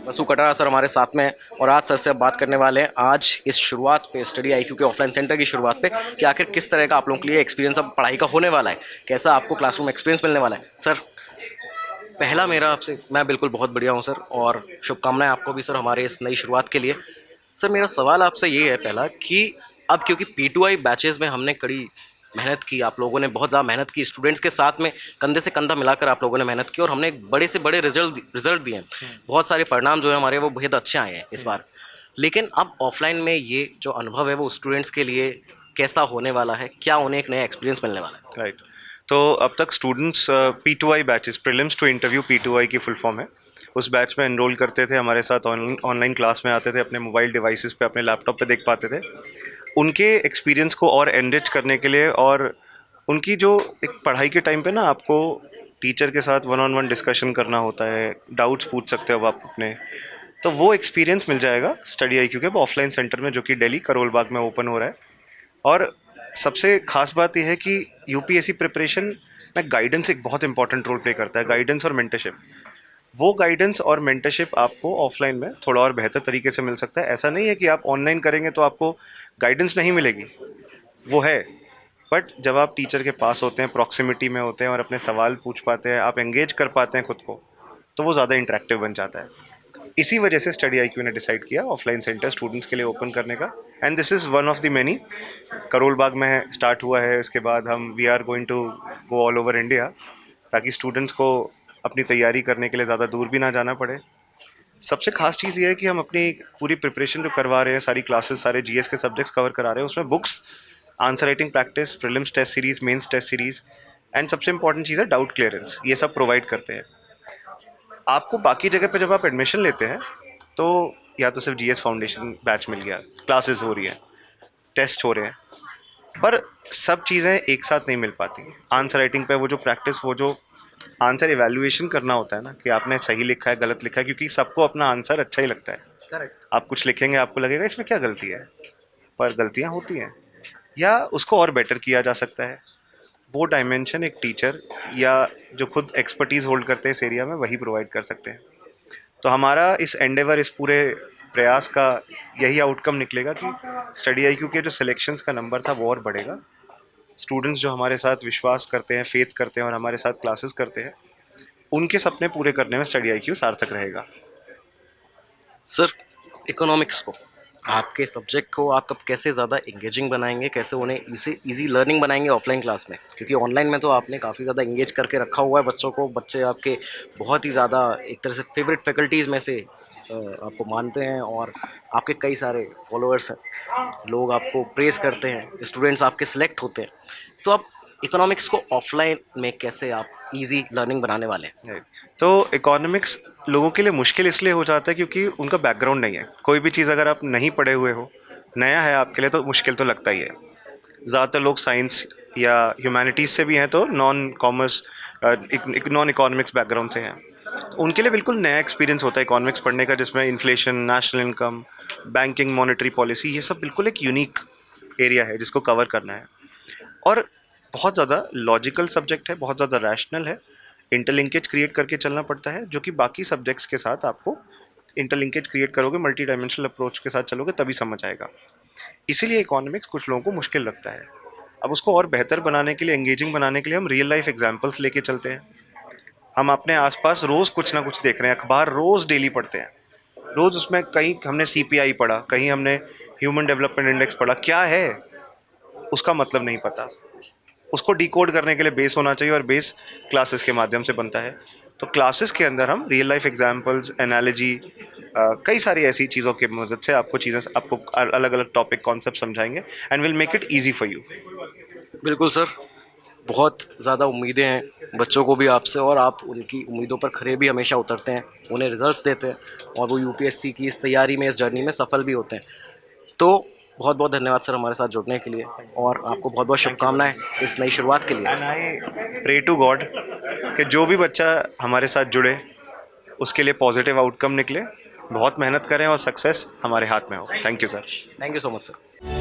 वसु Katara sir हमारे साथ में हैं और आज सर से अब बात करने वाले हैं आज इस शुरुआत पे स्टडी आईक्यू के ऑफलाइन सेंटर की शुरुआत पे कि आखिर किस तरह का आप लोगों के लिए एक्सपीरियंस अब पढ़ाई का होने वाला है, कैसा आपको क्लासरूम एक्सपीरियंस मिलने वाला है। सर पहला मेरा आपसे, मैं बिल्कुल बहुत बढ़िया हूँ सर और शुभकामनाएं आपको भी सर हमारे इस नई शुरुआत के लिए। सर मेरा सवाल आपसे ये है पहला कि अब क्योंकि P2I बैचेज़ में हमने कड़ी मेहनत की, आप लोगों ने बहुत ज़्यादा मेहनत की, स्टूडेंट्स के साथ में कंधे से कंधा मिलाकर आप लोगों ने मेहनत की और हमने एक बड़े से बड़े रिजल्ट दिए हैं। बहुत सारे परिणाम जो है हमारे वो बेहद अच्छे आए हैं इस बार। लेकिन अब ऑफलाइन में ये जो अनुभव है वो स्टूडेंट्स के लिए कैसा होने वाला है, क्या उन्हें एक नया एक्सपीरियंस मिलने वाला है? राइट। तो अब तक students P2I batches, prelims to interview P2I की फुल फॉर्म है, उस बैच में एनरोल करते थे, हमारे साथ ऑनलाइन क्लास में आते थे, अपने मोबाइल डिवाइसेस पे, अपने लैपटॉप पे देख पाते थे। उनके एक्सपीरियंस को और एनरिच करने के लिए और उनकी जो एक पढ़ाई के टाइम पे ना आपको टीचर के साथ वन ऑन वन डिस्कशन करना होता है, डाउट्स पूछ सकते हो आप अपने, तो वो एक्सपीरियंस मिल जाएगा स्टडी आईक्यू के ऑफलाइन सेंटर में, जो कि दिल्ली करोल बाग में ओपन हो रहा है। और सबसे खास बात यह है कि यूपीएससी प्रिपरेशन में गाइडेंस एक बहुत इंपॉर्टेंट रोल प्ले करता है, गाइडेंस और मेंटरशिप। वो गाइडेंस और मेंटरशिप आपको ऑफलाइन में थोड़ा और बेहतर तरीके से मिल सकता है। ऐसा नहीं है कि आप ऑनलाइन करेंगे तो आपको गाइडेंस नहीं मिलेगी, वो है, बट जब आप टीचर के पास होते हैं, प्रॉक्सिमिटी में होते हैं और अपने सवाल पूछ पाते हैं, आप एंगेज कर पाते हैं खुद को, तो वो ज़्यादा इंटरेक्टिव बन जाता है। इसी वजह से स्टडी आईक्यू ने डिसाइड किया ऑफलाइन सेंटर स्टूडेंट्स के लिए ओपन करने का, and this is one of the many. Karol Bagh में स्टार्ट हुआ है, इसके बाद हम we are going to go all over India, ताकि स्टूडेंट्स को अपनी तैयारी करने के लिए ज़्यादा दूर भी ना जाना पड़े। सबसे खास चीज़ ये है कि हम अपनी पूरी प्रिपरेशन जो करवा रहे हैं, सारी क्लासेस, सारे जीएस के सब्जेक्ट्स कवर करा रहे हैं, उसमें books, answer writing practice, prelims test series, mains test series, and सबसे इंपॉर्टेंट चीज़ है डाउट क्लियरेंस, ये सब प्रोवाइड करते हैं। आपको बाकी जगह पे जब आप एडमिशन लेते हैं तो या तो सिर्फ जीएस फाउंडेशन बैच मिल गया, क्लासेस हो रही है, टेस्ट हो रहे हैं, पर सब चीज़ें एक साथ नहीं मिल पाती। आंसर राइटिंग पे वो जो प्रैक्टिस, वो जो आंसर इवैल्यूएशन करना होता है ना, कि आपने सही लिखा है, गलत लिखा है, क्योंकि सबको अपना आंसर अच्छा ही लगता है। करेक्ट। आप कुछ लिखेंगे, आपको लगेगा इसमें क्या गलती है, पर गलतियाँ होती हैं या उसको और बेटर किया जा सकता है। वो डायमेंशन एक टीचर या जो खुद एक्सपर्टीज़ होल्ड करते हैं इस एरिया में, वही प्रोवाइड कर सकते हैं। तो हमारा इस एंडेवर, इस पूरे प्रयास का यही आउटकम निकलेगा कि स्टडी आईक्यू के जो सिलेक्शंस का नंबर था वो और बढ़ेगा। स्टूडेंट्स जो हमारे साथ विश्वास करते हैं, फेथ करते हैं और हमारे साथ क्लासेस करते हैं, उनके सपने पूरे करने में स्टडी आईक्यू सार्थक रहेगा। सर इकोनॉमिक्स को, आपके सब्जेक्ट को आप कब कैसे ज़्यादा इंगेजिंग बनाएंगे, कैसे उन्हें इजी लर्निंग बनाएंगे ऑफलाइन क्लास में? क्योंकि ऑनलाइन में तो आपने काफ़ी ज़्यादा इंगेज करके रखा हुआ है बच्चों को, बच्चे आपके बहुत ही ज़्यादा एक तरह से फेवरेट फैकल्टीज़ में से आपको मानते हैं और आपके कई सारे फॉलोअर्स हैं, लोग आपको प्रेज़ करते हैं, स्टूडेंट्स आपके सिलेक्ट होते हैं। तो आप इकोनॉमिक्स को ऑफलाइन में कैसे आप इजी लर्निंग बनाने वाले हैं? Right. तो इकोनॉमिक्स लोगों के लिए मुश्किल इसलिए हो जाता है क्योंकि उनका बैकग्राउंड नहीं है। कोई भी चीज़ अगर आप नहीं पढ़े हुए हो, नया है आपके लिए, तो मुश्किल तो लगता ही है। ज़्यादातर लोग साइंस या ह्यूमैनिटीज़ से भी हैं, तो non commerce, non economics background से हैं, तो उनके लिए बिल्कुल नया एक्सपीरियंस होता है इकोनॉमिक्स पढ़ने का, जिसमें inflation, national income, banking, monetary policy, ये सब बिल्कुल एक यूनिक एरिया है जिसको कवर करना है। और बहुत ज़्यादा लॉजिकल सब्जेक्ट है, बहुत ज़्यादा रैशनल है, इंटरलिंकेज क्रिएट करके चलना पड़ता है, जो कि बाकी सब्जेक्ट्स के साथ आपको इंटरलिंकेज क्रिएट करोगे, मल्टी डायमेंशनल अप्रोच के साथ चलोगे तभी समझ आएगा। इसीलिए इकोनॉमिक्स कुछ लोगों को मुश्किल लगता है। अब उसको और बेहतर बनाने के लिए, एंगेजिंग बनाने के लिए हम रियल लाइफ एग्जाम्पल्स लेके चलते हैं। हम अपने आसपास रोज़ कुछ ना कुछ देख रहे हैं, अखबार रोज़ डेली पढ़ते हैं, रोज़ उसमें कहीं हमने सीपीआई पढ़ा, कहीं हमने ह्यूमन डेवलपमेंट इंडेक्स पढ़ा, क्या है उसका मतलब नहीं पता। उसको डिकोड करने के लिए बेस होना चाहिए और बेस क्लासेस के माध्यम से बनता है। तो क्लासेस के अंदर हम रियल लाइफ एग्जांपल्स, एनालॉजी, कई सारी ऐसी चीज़ों की मदद से आपको अलग अलग टॉपिक कॉन्सेप्ट समझाएंगे, and will make it easy for you. बिल्कुल सर, बहुत ज़्यादा उम्मीदें हैं बच्चों को भी आपसे और आप उनकी उम्मीदों पर खरे भी हमेशा उतरते हैं, उन्हें रिजल्ट्स देते हैं और वो यूपीएससी की इस तैयारी में, इस जर्नी में सफल भी होते हैं। तो बहुत बहुत धन्यवाद सर हमारे साथ जुड़ने के लिए और आपको बहुत बहुत शुभकामनाएं इस नई शुरुआत के लिए। And I pray to God कि जो भी बच्चा हमारे साथ जुड़े उसके लिए पॉजिटिव आउटकम निकले, बहुत मेहनत करें और सक्सेस हमारे हाथ में हो। Thank you sir. Thank you so much sir.